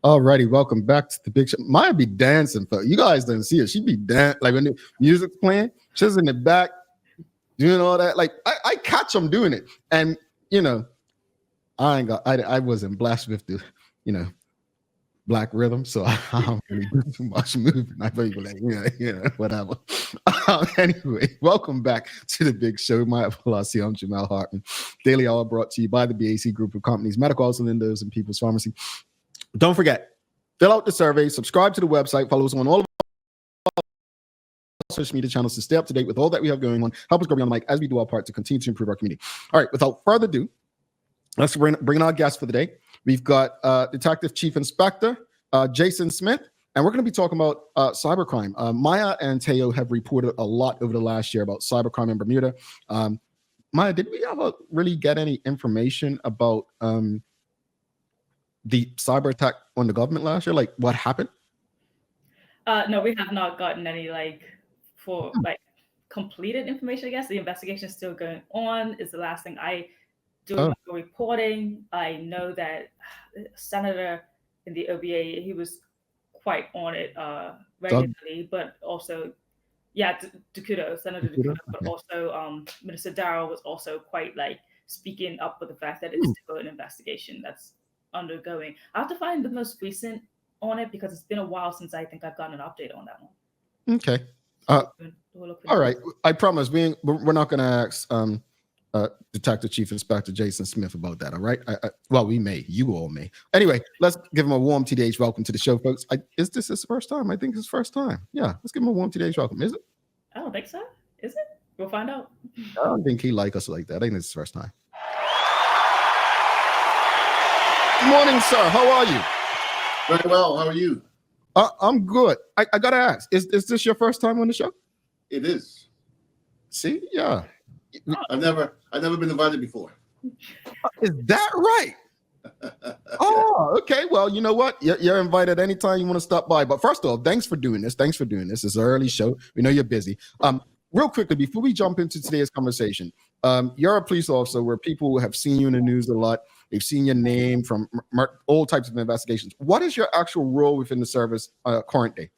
Alrighty, welcome back to the big show. Maya be dancing, but you guys don't see her. She be like when the music's playing, she's in the back doing all that. Like I catch them doing it, and I wasn't blessed with the black rhythm, so I don't really do too much moving. I thought you were like, whatever. Anyway, welcome back to the big show. Maya Velocity, I'm Jamel Hartman. Daily Hour brought to you by the BAC Group of Companies, Medical House Lindos, and People's Pharmacy. Don't forget, fill out the survey, subscribe to the website, follow us on all of our social media channels to stay up to date with all that we have going on. Help us grow beyond the mic as we do our part to continue to improve our community. All right, without further ado, let's bring our guest for the day. We've got Detective Chief Inspector Jason Smith, and we're going to be talking about cybercrime. Maya and Teo have reported a lot over the last year about cybercrime in Bermuda. Maya, did we ever really get any information about the cyber attack on the government last year? Like, what happened? No, we have not gotten any completed information. I guess the investigation is still going on. Is the last thing I do reporting. I know that Senator in the OBA, he was quite on it regularly, but also, Senator Dukudo, but also Minister Darrell was also quite speaking up for the fact that it's still an investigation that's undergoing. I have to find the most recent on it because it's been a while since I think I've gotten an update on that one. Okay. All right. I promise we're not going to ask Detective Chief Inspector Jason Smith about that. All right. Well, we may. You all may. Anyway, let's give him a warm TDH welcome to the show, folks. Is this his first time? I think it's his first time. Yeah. Let's give him a warm TDH welcome. Is it? I don't think so. Is it? We'll find out. I don't think he likes us like that. I think it's his first time. Good morning, sir. How are you? Very well. How are you? I'm good. I gotta ask, is this your first time on the show? It is. See, yeah. I've never been invited before. Is that right? Oh, okay. Well, you know what? You're invited anytime you want to stop by. But first of all, thanks for doing this. It's an early show. We know you're busy. Real quickly, before we jump into today's conversation, you're a police officer where people have seen you in the news a lot. They've seen your name from all types of investigations. What is your actual role within the service current day?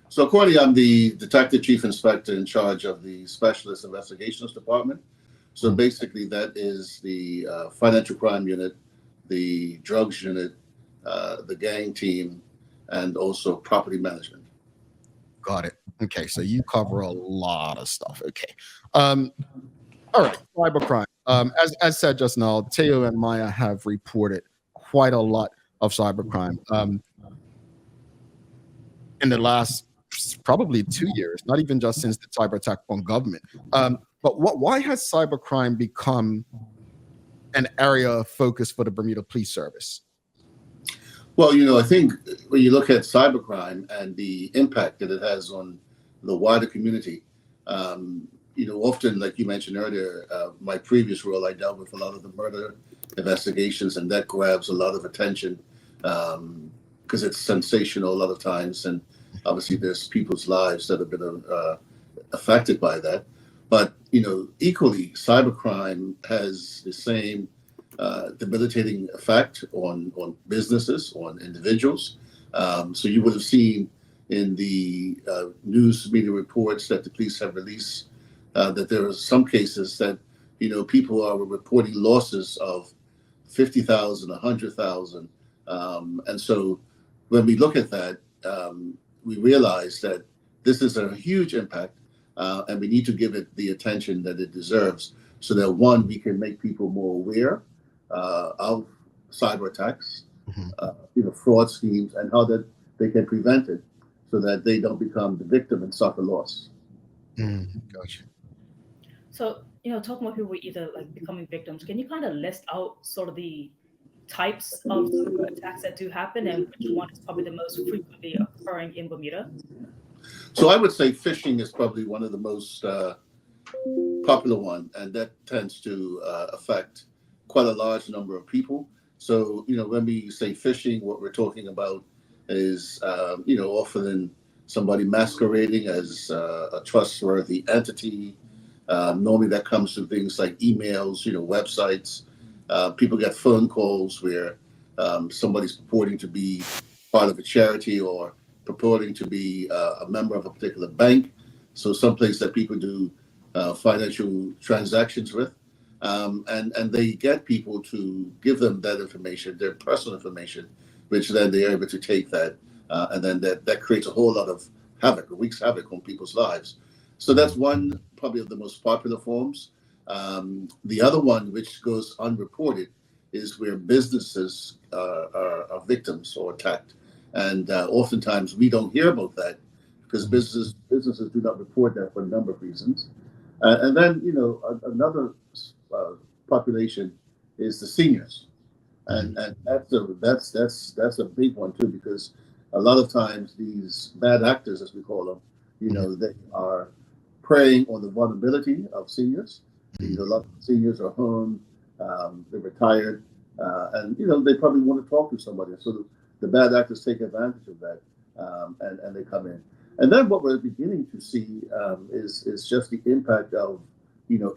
So currently, I'm the Detective Chief Inspector in charge of the Specialist Investigations Department. So basically, that is the financial crime unit, the drugs unit, the gang team, and also property management. Got it. Okay, so you cover a lot of stuff. Okay. All right, cybercrime. As said just now, Teo and Maya have reported quite a lot of cybercrime in the last probably 2 years, not even just since the cyber attack on government. But why has cybercrime become an area of focus for the Bermuda Police Service? Well, I think when you look at cybercrime and the impact that it has on the wider community, often, like you mentioned earlier, my previous role, I dealt with a lot of the murder investigations, and that grabs a lot of attention because it's sensational a lot of times. And obviously, there's people's lives that have been affected by that. But, equally, cybercrime has the same debilitating effect on businesses, on individuals. So you would have seen in the news media reports that the police have released that there are some cases that, people are reporting losses of 50,000, 100,000. And so when we look at that, we realize that this is a huge impact and we need to give it the attention that it deserves so that, one, we can make people more aware of cyber attacks, fraud schemes, and how that they can prevent it so that they don't become the victim and suffer loss. Gotcha. So, talking about people either becoming victims, can you kind of list out sort of the types of cyber attacks that do happen and which one is probably the most frequently occurring in Bermuda? So I would say phishing is probably one of the most popular one, and that tends to affect quite a large number of people. So, when we say phishing, what we're talking about is, often somebody masquerading as a trustworthy entity. Normally that comes from things like emails, websites. People get phone calls where somebody's purporting to be part of a charity or purporting to be a member of a particular bank. So someplace that people do financial transactions with. And they get people to give them that information, their personal information, which then they're able to take that. And then that creates a whole lot of havoc, wreaks havoc on people's lives. So that's one probably of the most popular forms. The other one, which goes unreported, is where businesses are victims or attacked. And oftentimes we don't hear about that because businesses do not report that for a number of reasons. And then, another population is the seniors. And that's a big one too, because a lot of times these bad actors, as we call them, they are preying on the vulnerability of seniors. A lot of seniors are home, they're retired, and they probably want to talk to somebody. So the bad actors take advantage of that, and they come in. And then what we're beginning to see is just the impact of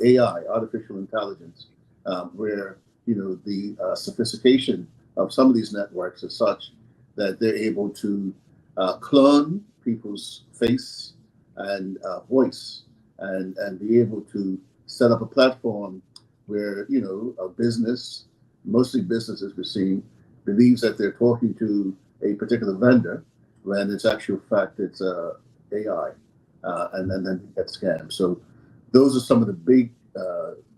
AI, artificial intelligence, where the sophistication of some of these networks is such that they're able to clone people's face and voice, and be able to set up a platform where a business, mostly businesses we're seeing, believes that they're talking to a particular vendor when it's actual fact it's AI, and then you get scammed. So those are some of the big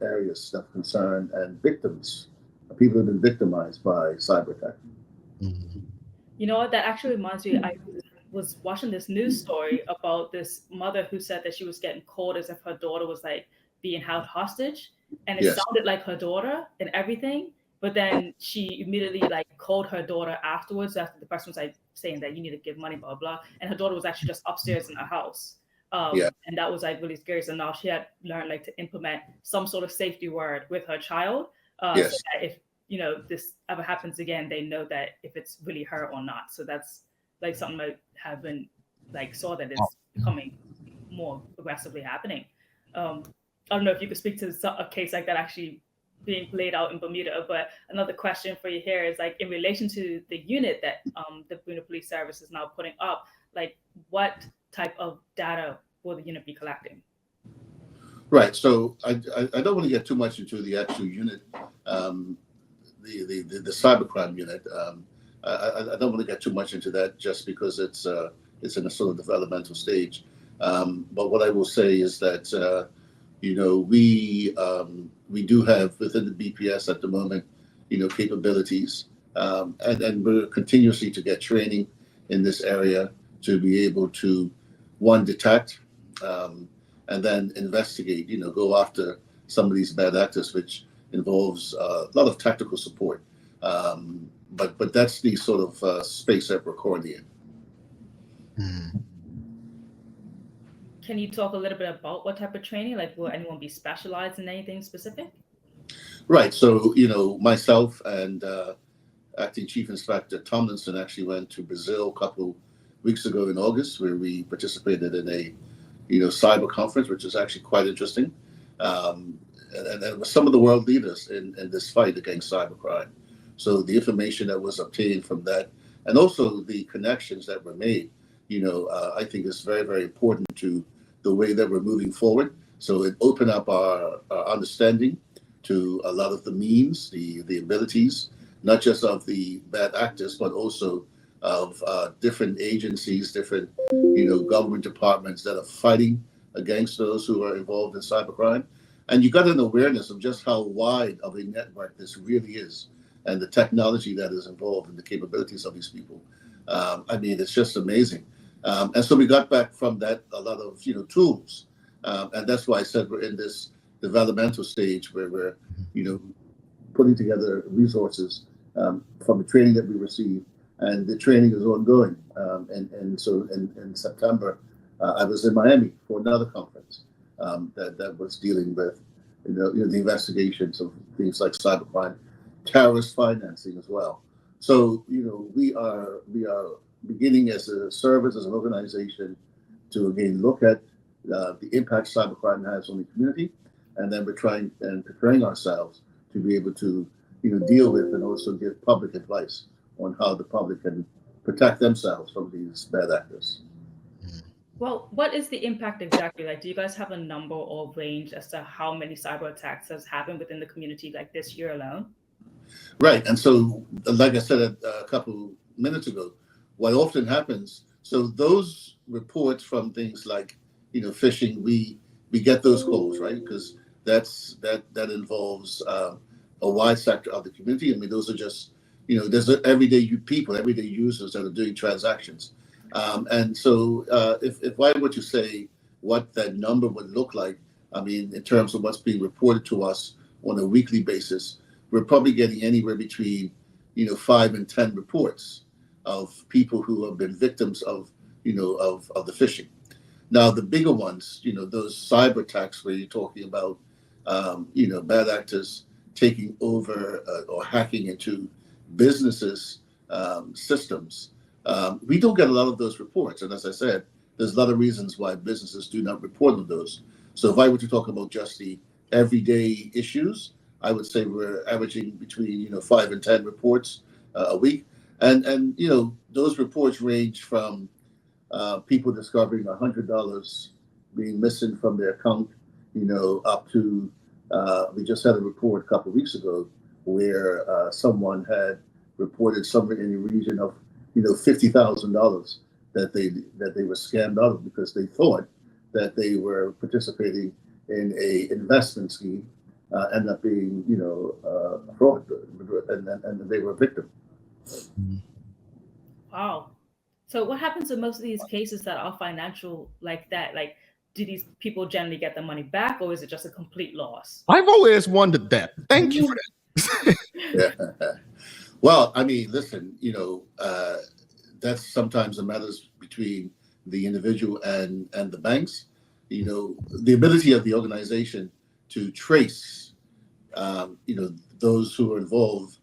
areas of concern and victims. People have been victimized by cyber attack. You know what? That actually reminds me. I was watching this news story about this mother who said that she was getting called as if her daughter was like being held hostage, and it Yes. sounded like her daughter and everything. But then she immediately like called her daughter afterwards after the person was like saying that you need to give money, blah blah. And her daughter was actually just upstairs in her house. Yeah. And that was like really scary. So now she had learned like to implement some sort of safety word with her child, so Yes. that if this ever happens again, they know that if it's really her or not. So that's like something I have been like saw that is becoming more aggressively happening. I don't know if you could speak to a case like that actually being played out in Bermuda, but another question for you here is like in relation to the unit that the Bermuda Police Service is now putting up, like what type of data will the unit be collecting? Right. So I don't want to get too much into the actual unit, the cybercrime unit. I don't want to get too much into that just because it's in a sort of developmental stage. But what I will say is that we do have within the BPS at the moment capabilities, and we're continuously to get training in this area to be able to detect, and then investigate. Go after some of these bad actors, which involves a lot of tactical support. But that's the sort of space that we're currently in. Can you talk a little bit about what type of training? Like, will anyone be specialized in anything specific? Right. So myself and Acting Chief Inspector Tomlinson actually went to Brazil a couple weeks ago in August, where we participated in a cyber conference, which is actually quite interesting. And with some of the world leaders in this fight against cybercrime. So the information that was obtained from that, and also the connections that were made, I think is very, very important to the way that we're moving forward. So it opened up our understanding to a lot of the means, the abilities, not just of the bad actors, but also of different agencies, different government departments that are fighting against those who are involved in cybercrime. And you got an awareness of just how wide of a network this really is, and the technology that is involved and the capabilities of these people. It's just amazing. And so we got back from that a lot of tools, and that's why I said we're in this developmental stage where we're putting together resources from the training that we received, and the training is ongoing. And so in September, I was in Miami for another conference that was dealing with the investigations of things like cybercrime, terrorist financing as well. So we are beginning as a service, as an organization, to again look at the impact cybercrime has on the community, and then we're trying and preparing ourselves to be able to deal with and also give public advice on how the public can protect themselves from these bad actors. Well, what is the impact exactly? Like, do you guys have a number or range as to how many cyber attacks has happened within the community, like this year alone? Right. And so, like I said a couple minutes ago, what often happens, so those reports from things like, phishing, we get those calls, right? Because that involves a wide sector of the community. I mean, those are just, there's everyday people, everyday users that are doing transactions. And so if I were to say what that number would look like, I mean, in terms of what's being reported to us on a weekly basis, we're probably getting anywhere between 5 and 10 reports of people who have been victims of of the phishing. Now the bigger ones, those cyber attacks where you're talking about bad actors taking over or hacking into businesses systems. We don't get a lot of those reports, and as I said, there's a lot of reasons why businesses do not report on those. So if I were to talk about just the everyday issues, I would say we're averaging between 5 and 10 reports a week, and those reports range from people discovering $100 being missing from their account, up to we just had a report a couple of weeks ago where someone had reported somewhere in the region of $50,000 that they were scammed out of because they thought that they were participating in a investment scheme, end up being a fraud, and they were a victim. Wow. So what happens to most of these cases that are financial like that? Like, do these people generally get the money back, or is it just a complete loss? I've always wondered that. Thank you for that. Yeah. Well, I mean, listen, that's sometimes a matters between the individual and the banks. The ability of the organization to trace, those who are involved.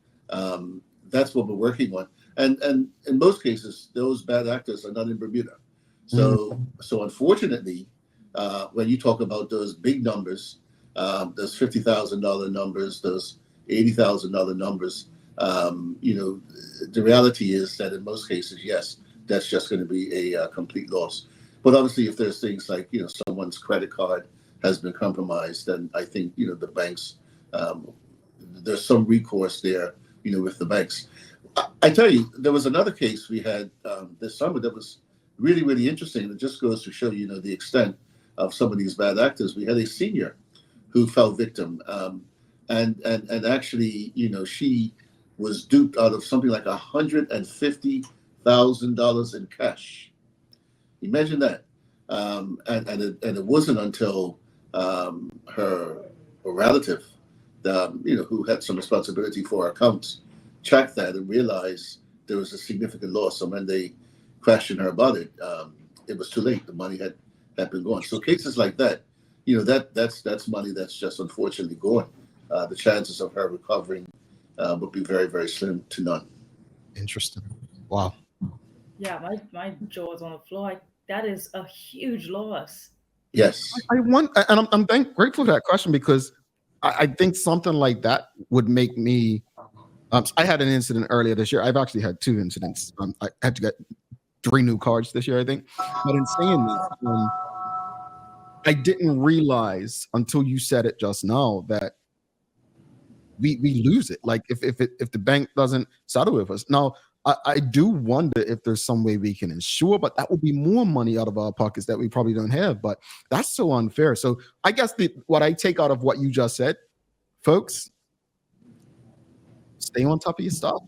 That's what we're working on, and in most cases, those bad actors are not in Bermuda. So unfortunately, when you talk about those big numbers, those $50,000 numbers, those $80,000 numbers, the reality is that in most cases, yes, that's just going to be a complete loss. But obviously, if there's things like someone's credit card has been compromised, then I think the banks, there's some recourse there, with the banks. I tell you, there was another case we had this summer that was really, really interesting. It just goes to show the extent of some of these bad actors. We had a senior who fell victim, and actually, she was duped out of something like $150,000 in cash. Imagine that. And it wasn't until her relative, who had some responsibility for her accounts, checked that and realized there was a significant loss. So when they questioned her about it, it was too late. The money had been gone. So cases like that, that's money that's just unfortunately gone. The chances of her recovering would be very, very slim to none. Interesting. Wow. Yeah, my jaw's on the floor. That is a huge loss. Yes. I want, and I'm grateful for that question because I think something like that would make me. I had an incident earlier this year. I've actually had 2 incidents. I had to get 3 new cards this year, I think. But in saying this, I didn't realize until you said it just now that we lose it. Like if the bank doesn't settle with us. Now, I do wonder if there's some way we can insure, but that would be more money out of our pockets that we probably don't have. But that's so unfair. So I guess what I take out of what you just said, folks, stay on top of your stuff.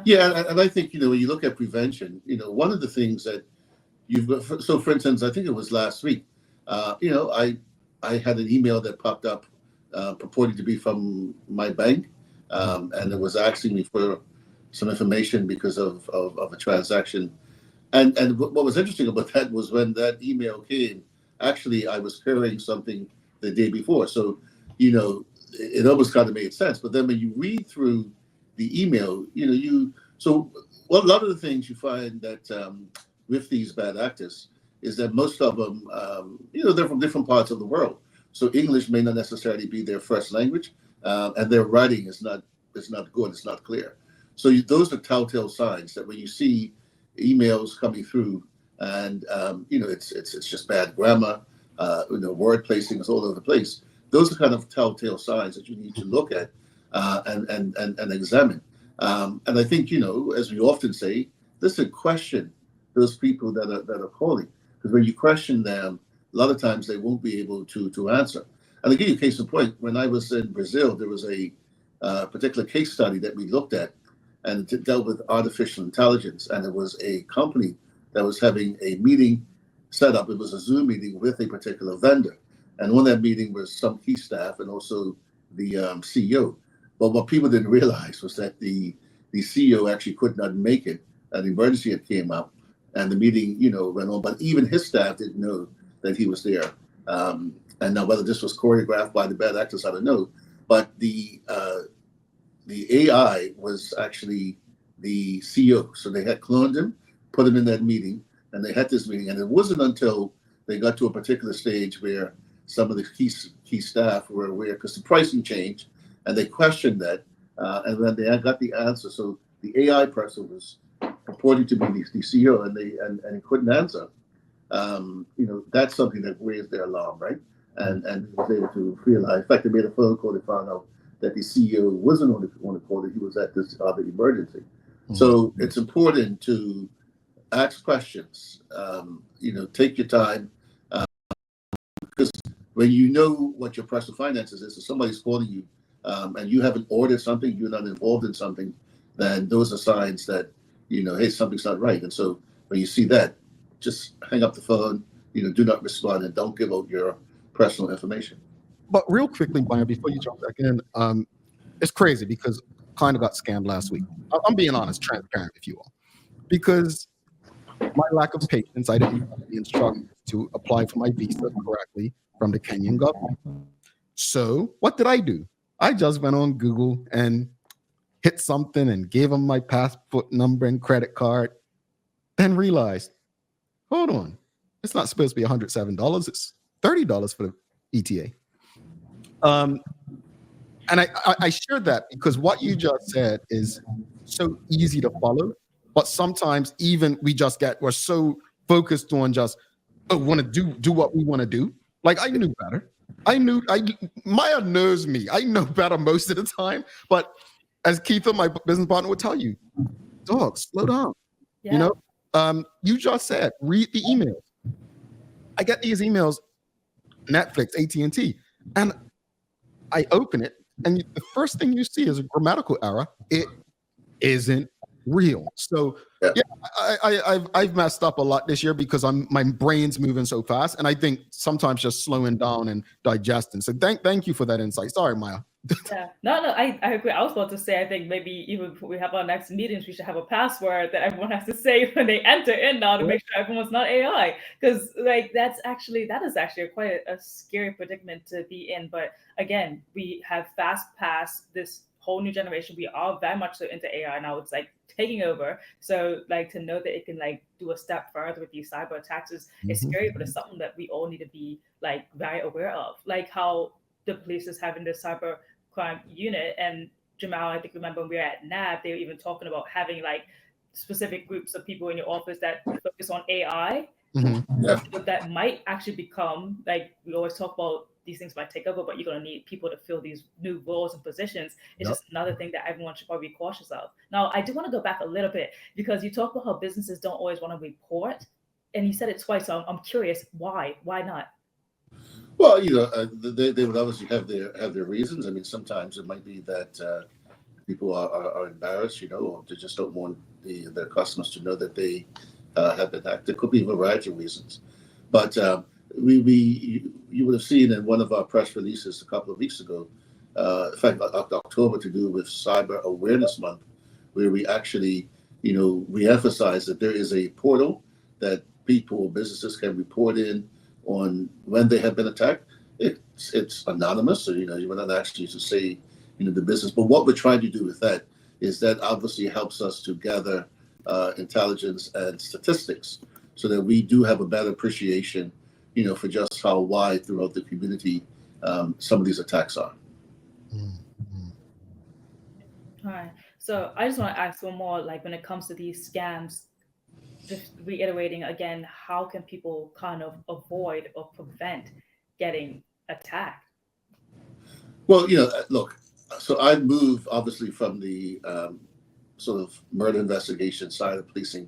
Yeah. And I think when you look at prevention, one of the things that you've got. So, for instance, I think it was last week. I had an email that popped up purporting to be from my bank, and it was asking me for some information because of a transaction. And what was interesting about that was when that email came, actually I was carrying something the day before. So, it almost kind of made sense. But then when you read through the email, a lot of the things you find that with these bad actors is that most of them, they're from different parts of the world. So English may not necessarily be their first language, and their writing is not good, it's not clear. So those are telltale signs that when you see emails coming through and it's just bad grammar, word placing is all over the place. Those are kind of telltale signs that you need to look at and examine. And I think, as we often say, listen, question those people that are calling, because when you question them, a lot of times they won't be able to answer. And I'll give you a case in point. When I was in Brazil, there was a particular case study that we looked at, and it dealt with artificial intelligence. And it was a company that was having a meeting set up. It was a Zoom meeting with a particular vendor. And on that meeting was some key staff and also the CEO. But what people didn't realize was that the CEO actually could not make it. An emergency had came up, and the meeting, went on. But even his staff didn't know that he was there. And now whether this was choreographed by the bad actors, I don't know. But the AI was actually the CEO. So they had cloned him, put him in that meeting, and they had this meeting. And it wasn't until they got to a particular stage where some of the key staff were aware, because the pricing changed, and they questioned that, and then they got the answer. So the AI person was purporting to be the CEO, and he couldn't answer. That's something that raised their alarm, right? And was able to realize. In fact, they made a phone call. They found out that the CEO wasn't on the call; that he was at this other emergency. Mm-hmm. So it's important to ask questions. Take your time, because when you know what your personal finances is, if somebody's calling you and you haven't ordered something, you're not involved in something, then those are signs that hey, something's not right. And so when you see that, just hang up the phone. Do not respond, and don't give out your personal information. But real quickly, Maya, before you jump back in, it's crazy because kind of got scammed last week. I'm being honest, transparent, if you will, because my lack of patience, I didn't have the instructions to apply for my visa correctly from the Kenyan government. So what did I do? I just went on Google and hit something and gave them my passport number and credit card, then realized, hold on, it's not supposed to be $107. It's $30 for the ETA. And I shared that because what you just said is so easy to follow, but sometimes even we're so focused on just want to do what we want to do. Like I knew better. Maya knows me. I know better most of the time. But as Keitha, my business partner, would tell you, dog, slow down. Yeah. You just said read the emails. I get these emails, Netflix, AT&T, and I open it, and the first thing you see is a grammatical error. It isn't real. So yeah, I've messed up a lot this year because my brain's moving so fast, and I think sometimes just slowing down and digesting. So thank you for that insight. Sorry, Maya. Yeah, no, I agree. I was about to say, I think maybe even before we have our next meetings, we should have a password that everyone has to say when they enter in now to make sure everyone's not AI. Because that is actually quite a scary predicament to be in. But again, we have fast passed this whole new generation. We are very much so into AI now. It's like taking over. So to know that it can do a step further with these cyber attacks is scary, but it's something that we all need to be very aware of. Like how the police is having this cyber crime unit, and Jamel, I think remember when we were at NAB, they were even talking about having specific groups of people in your office that focus on AI. Mm-hmm. Yeah. But that might actually become we always talk about these things might take over, but you're going to need people to fill these new roles and positions. It's just another thing that everyone should probably be cautious of. Now, I do want to go back a little bit because you talk about how businesses don't always want to report, and you said it twice. So I'm curious, why not? Well, they would obviously have their reasons. I mean, sometimes it might be that people are embarrassed, or they just don't want their customers to know that they have been hacked. There could be a variety of reasons, but you would have seen in one of our press releases a couple of weeks ago, in fact, October, to do with Cyber Awareness Month, where we actually, we emphasize that there is a portal that people, businesses can report in on when they have been attacked. It's anonymous, so we're not asking you to say the business. But what we're trying to do with that is that obviously helps us to gather intelligence and statistics, so that we do have a better appreciation, for just how wide throughout the community some of these attacks are. All right. So I just want to ask one more, like when it comes to these scams, just reiterating again, how can people kind of avoid or prevent getting attacked? Well, look, so I moved obviously from the sort of murder investigation side of policing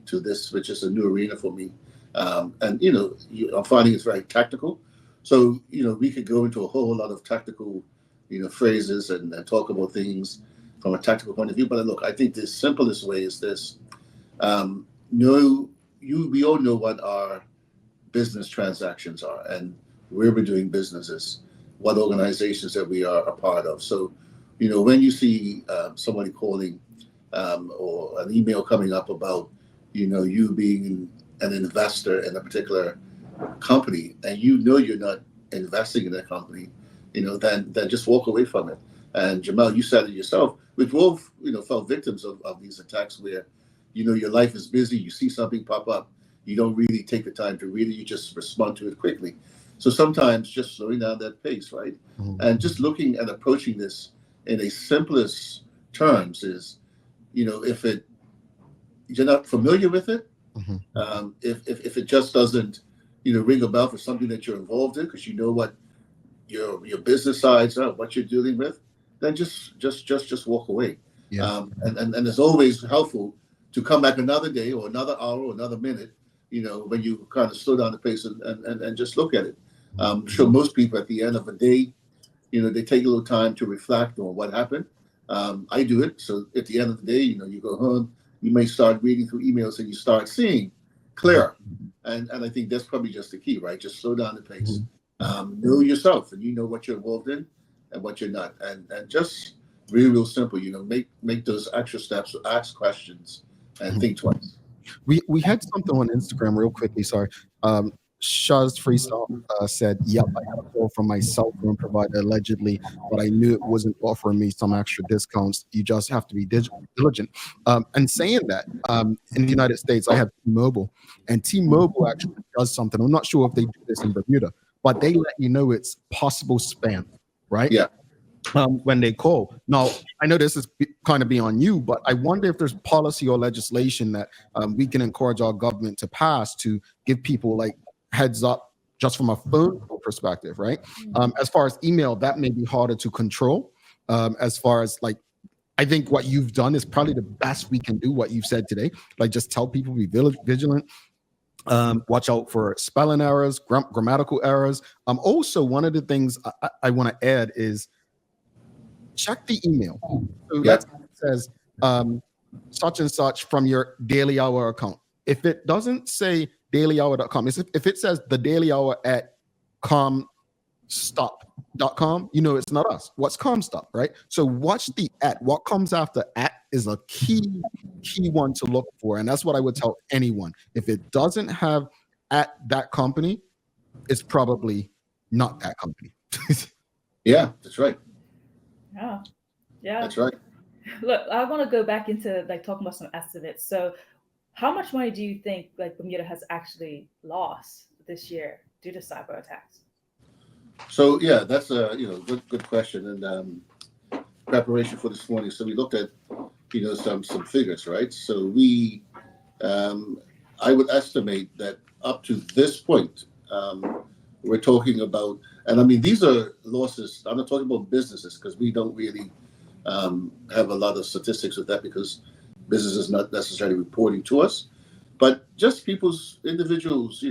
to this, which is a new arena for me. And I'm finding it's very tactical. So we could go into a whole lot of tactical, phrases and talk about things from a tactical point of view. But look, I think the simplest way is this: know we all know what our business transactions are and where we're doing businesses, what organizations that we are a part of. So, when you see somebody calling or an email coming up about, you being an investor in a particular company, and you're not investing in that company, then just walk away from it. And Jamel, you said it yourself. We've all, fell victims of these attacks where, your life is busy. You see something pop up, you don't really take the time to read it. You just respond to it quickly. So sometimes just slowing down that pace, right, and just looking and approaching this in a simplest terms is, if you're not familiar with it, if it just doesn't, ring a bell for something that you're involved in, because you know what your business sides are, what you're dealing with, then just walk away. Yeah. And it's always helpful to come back another day or another hour or another minute, when you kind of slow down the pace and just look at it. I'm sure most people at the end of the day, they take a little time to reflect on what happened. I do it. So at the end of the day, you go home, you may start reading through emails and you start seeing clear. And I think that's probably just the key, right? Just slow down the pace. Know yourself, and you know what you're involved in and what you're not. And just real simple, make those extra steps, ask questions and think twice. We had something on Instagram real quickly. Sorry. Shaz Freestyle said, "Yep, I had a call from my cell phone provider allegedly, but I knew it wasn't offering me some extra discounts. You just have to be diligent." And saying that, in the United States, I have T-Mobile, and T-Mobile actually does something. I'm not sure if they do this in Bermuda, but they let you know it's possible spam, right? Yeah. When they call. Now, I know this is kind of beyond you, but I wonder if there's policy or legislation that we can encourage our government to pass to give people like heads up just from a phone perspective, right? As far as email, that may be harder to control. As far as like, I think what you've done is probably the best we can do, what you've said today. Like just tell people be vigilant. Watch out for spelling errors, grammatical errors. Also, one of the things I want to add is check the email. So Yeah. that says such and such from your Daily Hour account. If it doesn't say dailyhour.com, if it says the Daily Hour at comstop.com, it's not us. What's comstop, right? So watch the at. What comes after at is a key one to look for. And that's what I would tell anyone. If it doesn't have at that company, it's probably not that company. Yeah, that's right. Yeah. Yeah. That's right. Look, I want to go back into like talking about some estimates. So how much money do you think like Bermuda has actually lost this year due to cyber attacks? So yeah, that's a good question and preparation for this morning. So we looked at some figures, right? So we I would estimate that up to this point, we're talking about, and I mean these are losses. I'm not talking about businesses because we don't really have a lot of statistics with that because businesses not necessarily reporting to us, but just individuals,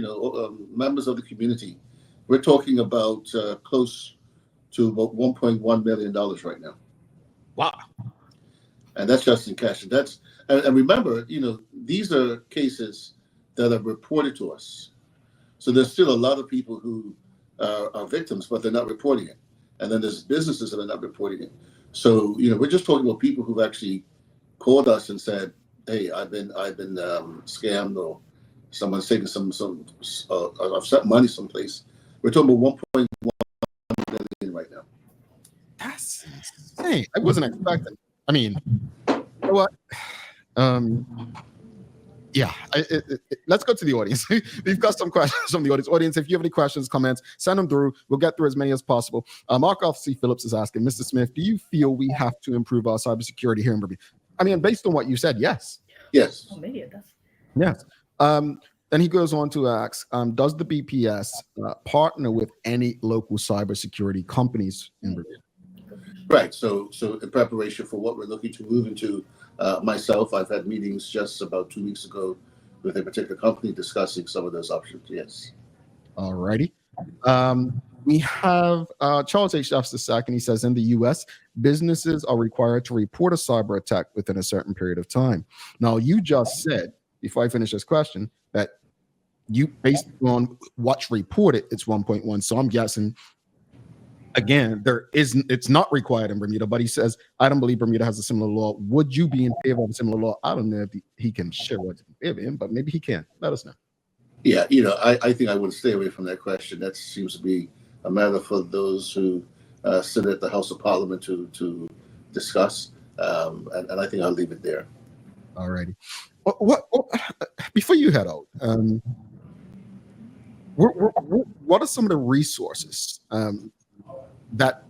members of the community. We're talking about close to about $1.1 million right now. Wow. And that's just in cash. And remember, these are cases that are reported to us. So there's still a lot of people who are victims, but they're not reporting it. And then there's businesses that are not reporting it. So we're just talking about people who've actually called us and said, "Hey, I've been scammed, or someone's taking I've sent money someplace." We're talking about 1.1 million right now. That's insane. I wasn't expecting. I mean, you know what? Yeah, let's go to the audience. We've got some questions from the audience. Audience, if you have any questions, comments, send them through. We'll get through as many as possible. Mark C. Phillips is asking, Mr. Smith, do you feel we have to improve our cybersecurity here in Bermuda? I mean, based on what you said, yes. Yes. Oh, maybe it does. Yes. Then he goes on to ask, does the BPS partner with any local cybersecurity companies in Bermuda? Right. So in preparation for what we're looking to move into, myself, I've had meetings just about 2 weeks ago with a particular company discussing some of those options. Yes. All righty. We have Charles H. Justice II. He says, in the U.S., businesses are required to report a cyber attack within a certain period of time. Now, you just said, before I finish this question, that you, based on what's reported, it's 1.1. So I'm guessing, again, it's not required in Bermuda, but he says, I don't believe Bermuda has a similar law. Would you be in favor of a similar law? I don't know if he can share what's in favor of him, but maybe he can. Let us know. Yeah, I think I would stay away from that question. That seems to be a matter for those who sit at the House of Parliament to discuss, and I think I'll leave it there. All righty. What before you head out, what are some of the resources that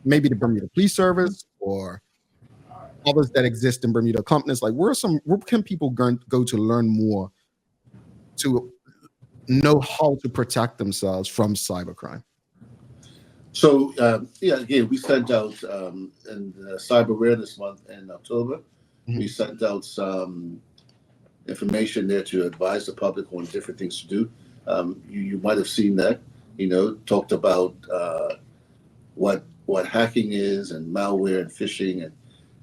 maybe the Bermuda Police Service or others that exist in Bermuda companies, like where can people go to learn more to know how to protect themselves from cybercrime? So again, we sent out in Cyber Awareness Month in October, we sent out some information there to advise the public on different things to do. You might have seen that, talked about what hacking is and malware and phishing,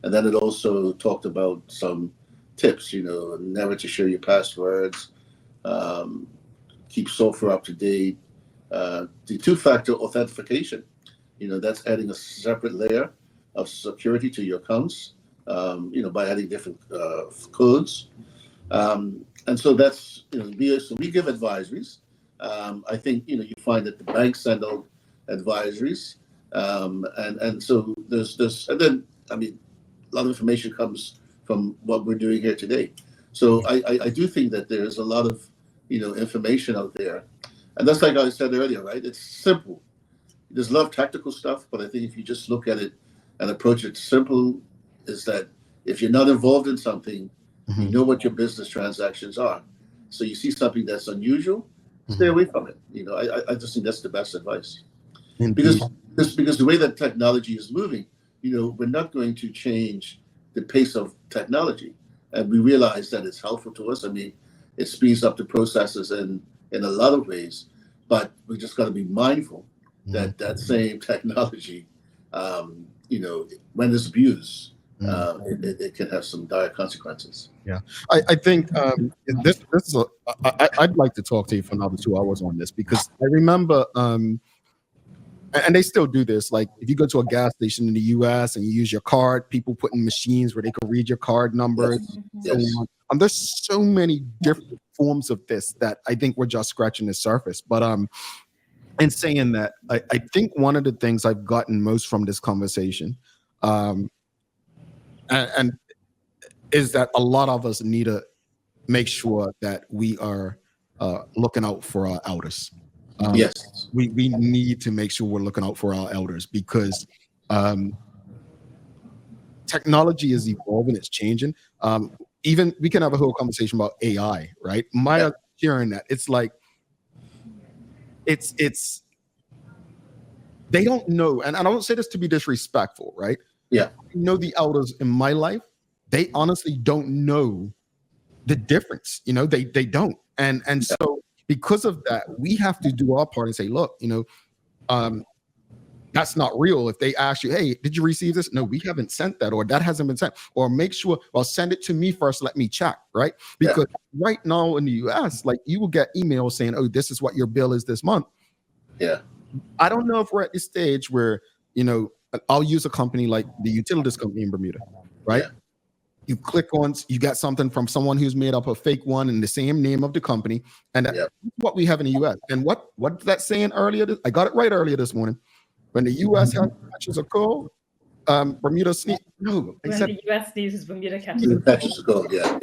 and then it also talked about some tips, never to share your passwords, keep software up to date, the two-factor authentication, that's adding a separate layer of security to your accounts, by adding different codes. And so that's, we give advisories. I think, you find that the banks send out advisories. And so and then, a lot of information comes from what we're doing here today. So I do think that there's a lot of, information out there. And that's like I said earlier, right? It's simple. There's a lot of tactical stuff, but I think if you just look at it and approach it simple, is that if you're not involved in something, you know what your business transactions are. So you see something that's unusual, stay away from it. I just think that's the best advice. Because the way that technology is moving, we're not going to change the pace of technology. And we realize that it's helpful to us. It speeds up the processes in a lot of ways, but we just got to be mindful that same technology, when it's abused, it can have some dire consequences. Yeah, I think this is I'd like to talk to you for another 2 hours on this, because I remember, and they still do this. Like if you go to a gas station in the U.S. and you use your card, people put in machines where they can read your card numbers. Yes. So on. There's so many different forms of this that I think we're just scratching the surface. But in saying that, I think one of the things I've gotten most from this conversation, and is that a lot of us need to make sure that we are looking out for our elders. Yes, we need to make sure we're looking out for our elders, because technology is evolving, it's changing. Even we can have a whole conversation about AI, right? Maya hearing that, it's like it's they don't know, and I don't say this to be disrespectful, right? Yeah, the elders in my life, they honestly don't know the difference. They don't, and so because of that, we have to do our part and say, look, that's not real. If they ask you, hey, did you receive this? No, we haven't sent that, or that hasn't been sent, or make sure, well, send it to me first, let me check, right? Because right now in the US, like you will get emails saying, oh, this is what your bill is this month. Yeah. I don't know if we're at the stage where, I'll use a company like the utilities company in Bermuda, right? Yeah. You click on, you got something from someone who's made up a fake one in the same name of the company. And that's what we have in the US. And what's that saying earlier? I got it right earlier this morning. When the US catches a cold, Bermuda sneeze. No, when the US sneezes, Bermuda catches a cold. Catches a cold, yeah.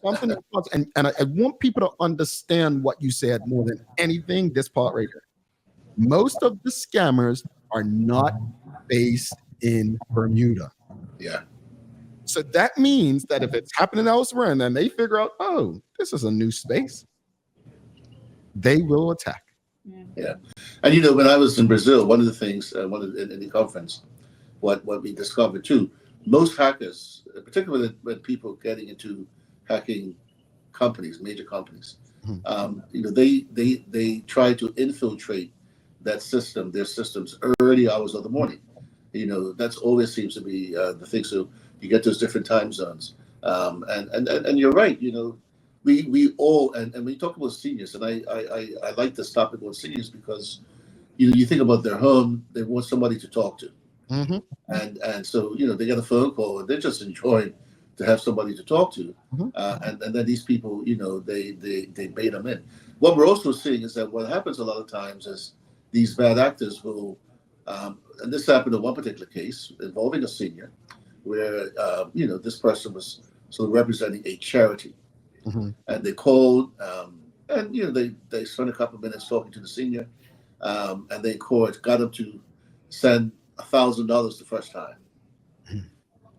something and I want people to understand what you said more than anything. This part right here. Most of the scammers are not based in Bermuda. Yeah. So that means that if it's happening elsewhere and then they figure out, oh, this is a new space, they will attack. Yeah. And when I was in Brazil, one of the things, in the conference, what we discovered too, most hackers, particularly when people getting into hacking companies, major companies, they try to infiltrate their systems early hours of the morning. That's always seems to be the thing. So you get those different time zones, and you're right. We all, and when you talk about seniors, and I like this topic about seniors because you think about their home, they want somebody to talk to. Mm-hmm. And so they get a phone call and they're just enjoying to have somebody to talk to, and then these people they bait them in. What we're also seeing is that what happens a lot of times is these bad actors will, and this happened in one particular case involving a senior, where this person was sort of representing a charity, and they called, and they spent a couple of minutes talking to the senior, and they got him to send $1,000 the first time,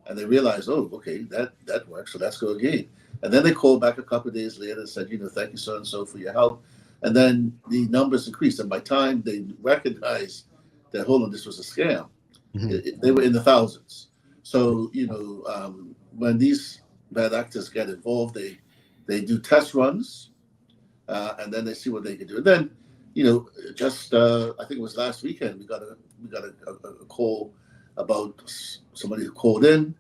and they realized, oh, okay, that works, so let's go again. And then they called back a couple of days later and said, thank you so and so for your help. And then the numbers increased, and by the time they recognized that, hold on, this was a scam, they were in the thousands. So when these bad actors get involved, they do test runs, and then they see what they can do. And then just I think it was last weekend, we got a call about somebody who called in,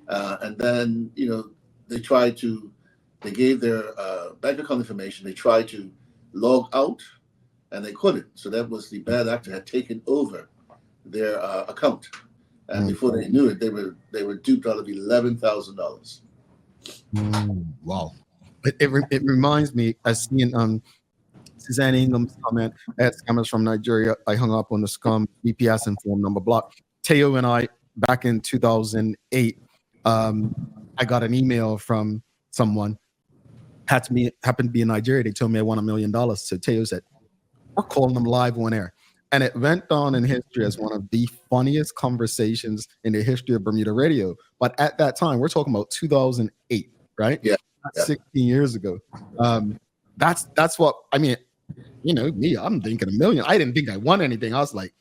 and then they gave their bank account information. They tried to log out, and they couldn't. So that was the bad actor had taken over their account, and before they knew it, they were duped out of $11,000. Wow! It reminds me. I seen Suzanne Ingham's comment at Scammers from Nigeria. I hung up on the scum BPS inform number block. Teo and I, back in 2008, I got an email from someone, happened to be in Nigeria. They told me I won $1 million. So Teo said, we're calling them live on air. And it went on in history as one of the funniest conversations in the history of Bermuda radio. But at that time, we're talking about 2008, right? Yeah. 16 years ago. That's what, I mean, me, I'm thinking $1 million. I didn't think I won anything. I was like,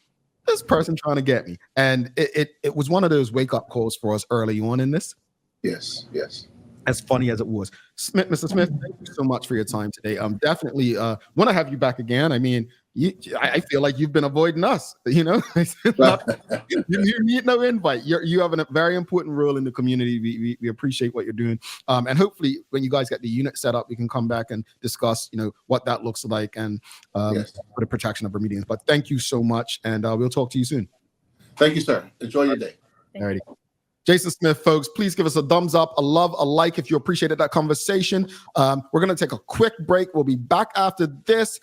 this person trying to get me. And it was one of those wake-up calls for us early on in this. Yes. As funny as it was. Mr. Smith, thank you so much for your time today. Definitely want to have you back again. I mean, I feel like you've been avoiding us. You need no invite. You have a very important role in the community. We appreciate what you're doing. And hopefully, when you guys get the unit set up, we can come back and discuss, what that looks like and for the protection of Bermudians. But thank you so much, and we'll talk to you soon. Thank you, sir. Enjoy your day. All righty. Jason Smith, folks, please give us a thumbs up, a love, a like if you appreciated that conversation. We're going to take a quick break. We'll be back after this.